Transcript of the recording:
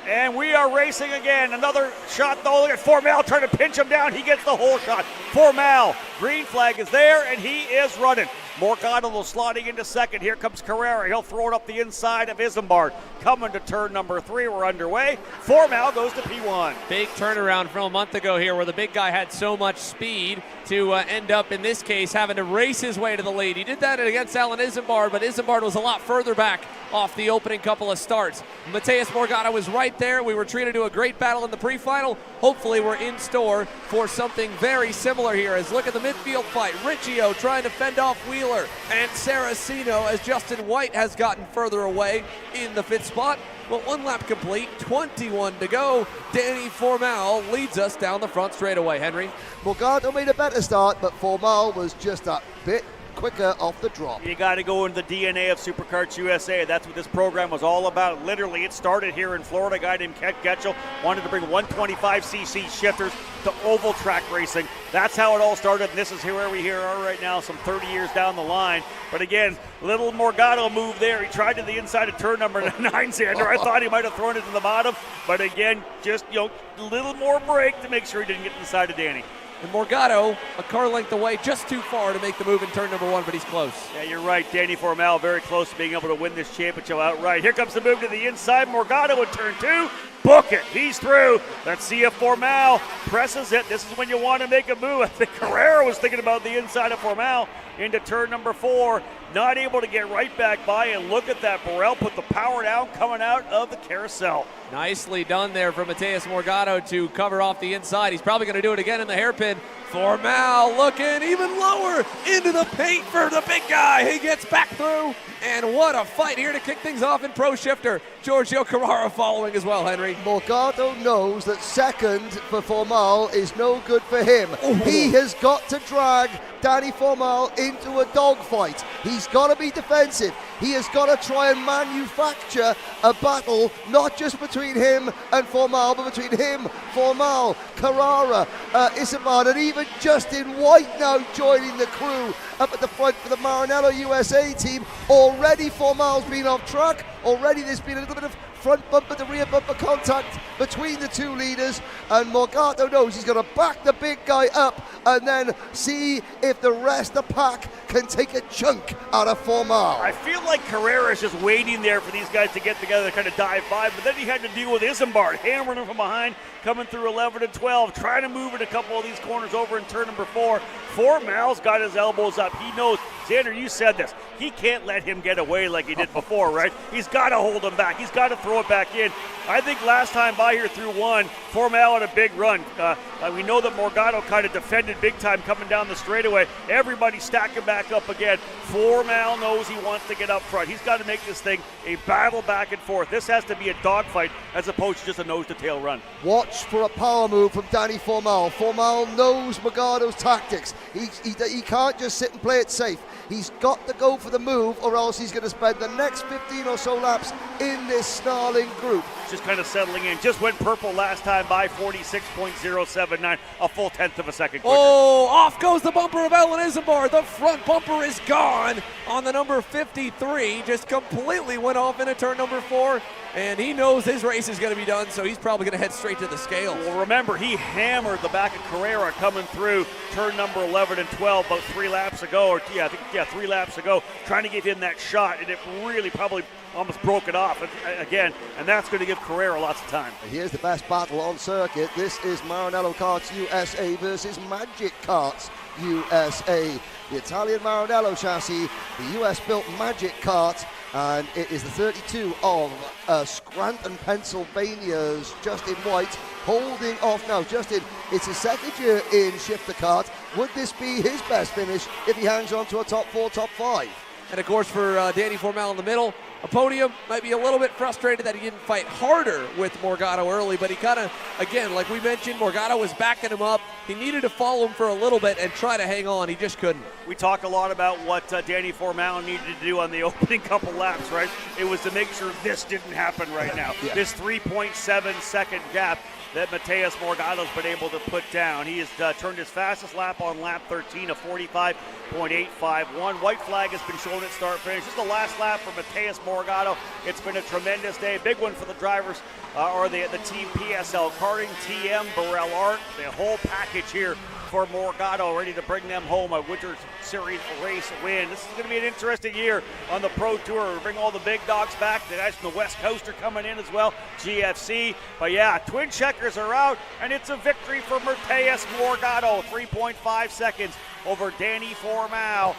And we are racing again. Another shot though. Look at Formal trying to pinch him down. He gets the whole shot. Formal, green flag is there, and he is running. Morgado slotting into second. Here comes Carrera. He'll throw it up the inside of Isambard. Coming to turn number 3. We're underway. Formal goes to P1. Big turnaround from a month ago here where the big guy had so much speed to end up, in this case, having to race his way to the lead. He did that against Alan Isambard, but Isambard was a lot further back off the opening couple of starts. Mateus Morgado was right there. We were treated to a great battle in the pre-final. Hopefully we're in store for something very similar here. As look at the midfield fight. Riccio trying to fend off Wheeler and Saraceno as Justin White has gotten further away in the 5th spot. Well, 1 lap complete, 21 to go. Danny Formal leads us down the front straightaway. Henry? Morgado made a better start, but Formal was just a bit quicker off the drop. You got to go into the DNA of Superkarts USA. That's what this program was all about. Literally, it started here in Florida. A guy named Kent Getchell wanted to bring 125cc shifters to oval track racing. That's how it all started, and this is where we are right now, some 30 years down the line. But again, little Morgado move there. He tried to the inside of turn number 9, Xander. I thought he might have thrown it to the bottom, but again, just a little more brake to make sure he didn't get inside of Danny. And Morgado, a car length away, just too far to make the move in turn number 1, but he's close. Yeah, you're right. Danny Formal very close to being able to win this championship outright. Here comes the move to the inside. Morgado in turn 2. Book it. He's through. Let's see if Formal presses it. This is when you want to make a move. I think Carrera was thinking about the inside of Formal into turn number 4. Not able to get right back by, and look at that. Burrell put the power down coming out of the carousel. Nicely done there for Mateus Morgado to cover off the inside. He's probably going to do it again in the hairpin. Formal looking even lower into the paint for the big guy. He gets back through, and what a fight here to kick things off in Pro Shifter. Giorgio Carrara following as well, Henry. Morgado knows that second for Formal is no good for him. Ooh. He has got to drag Danny Formal into a dogfight. He's got to be defensive. He has got to try and manufacture a battle, not just between him and Formal, but between him, Formal, Carrara, Isambard, and even Justin White now joining the crew up at the front for the Maranello USA team. Already Formal's been off track. Already there's been a little bit of front bumper to rear bumper contact between the two leaders, and Morgado knows he's going to back the big guy up and then see if the rest of the pack can take a chunk out of Formal. I feel like Carrera is just waiting there for these guys to get together to kind of dive by, but then he had to deal with Isambard hammering him from behind, coming through 11 and 12, trying to move in a couple of these corners over in turn number 4. Formal's got his elbows up. He knows, Xander, you said this, he can't let him get away like he did before, right? He's got to hold him back. He's got to throw it back in. I think last time by here through 1, Formal had a big run. We know that Morgado kind of defended big time coming down the straightaway. Everybody stacking back up again. Formal knows he wants to get up front. He's got to make this thing a battle back and forth. This has to be a dogfight as opposed to just a nose-to-tail run. Watch for a power move from Danny Formal. Formal knows Morgado's tactics. He can't just sit and play it safe. He's got to go for the move, or else he's going to spend the next 15 or so laps in this snarling group. Just kind of settling in. Just went purple last time by 46.079, a full tenth of a second quicker. Oh, off goes the bumper of Alan Isambard. The front bumper is gone on the number 53. Just completely went off into turn number 4. And he knows his race is going to be done, so he's probably going to head straight to the scales. Well, remember, he hammered the back of Carrera coming through turn number 11 and 12 about 3 laps ago, or 3 laps ago, trying to give him that shot, and it really probably almost broke it off again, and that's going to give Carrera lots of time. Here's the best battle on circuit. This is Maranello Karts USA versus Magic Karts USA. The Italian Maranello chassis, the US-built Magic Kart, and it is the 32 of Scranton, Pennsylvania's Justin White holding off now. Justin, it's his second year in Shifter Kart. Would this be his best finish if he hangs on to a top 4, top 5? And of course for Danny Formal in the middle, a podium. Might be a little bit frustrated that he didn't fight harder with Morgado early, but he kind of, again, like we mentioned, Morgado was backing him up. He needed to follow him for a little bit and try to hang on. He just couldn't. We talk a lot about what Danny Formal needed to do on the opening couple laps, right? It was to make sure this didn't happen right now. Yeah. This 3.7 second gap that Mateus Morgado's been able to put down. He has turned his fastest lap on lap 13 of 45.851. White flag has been shown at start finish. This is the last lap for Mateus Morgado. It's been a tremendous day. Big one for the drivers, or the team PSL Karting, TM, Burrell Art, the whole package here for Morgado, ready to bring them home a Winter Series race win. This is going to be an interesting year on the Pro Tour. We bring all the big dogs back. The guys from the West Coast are coming in as well, GFC. But yeah, twin checkers are out, and it's a victory for Mirteas Morgado, 3.5 seconds over Danny Formal.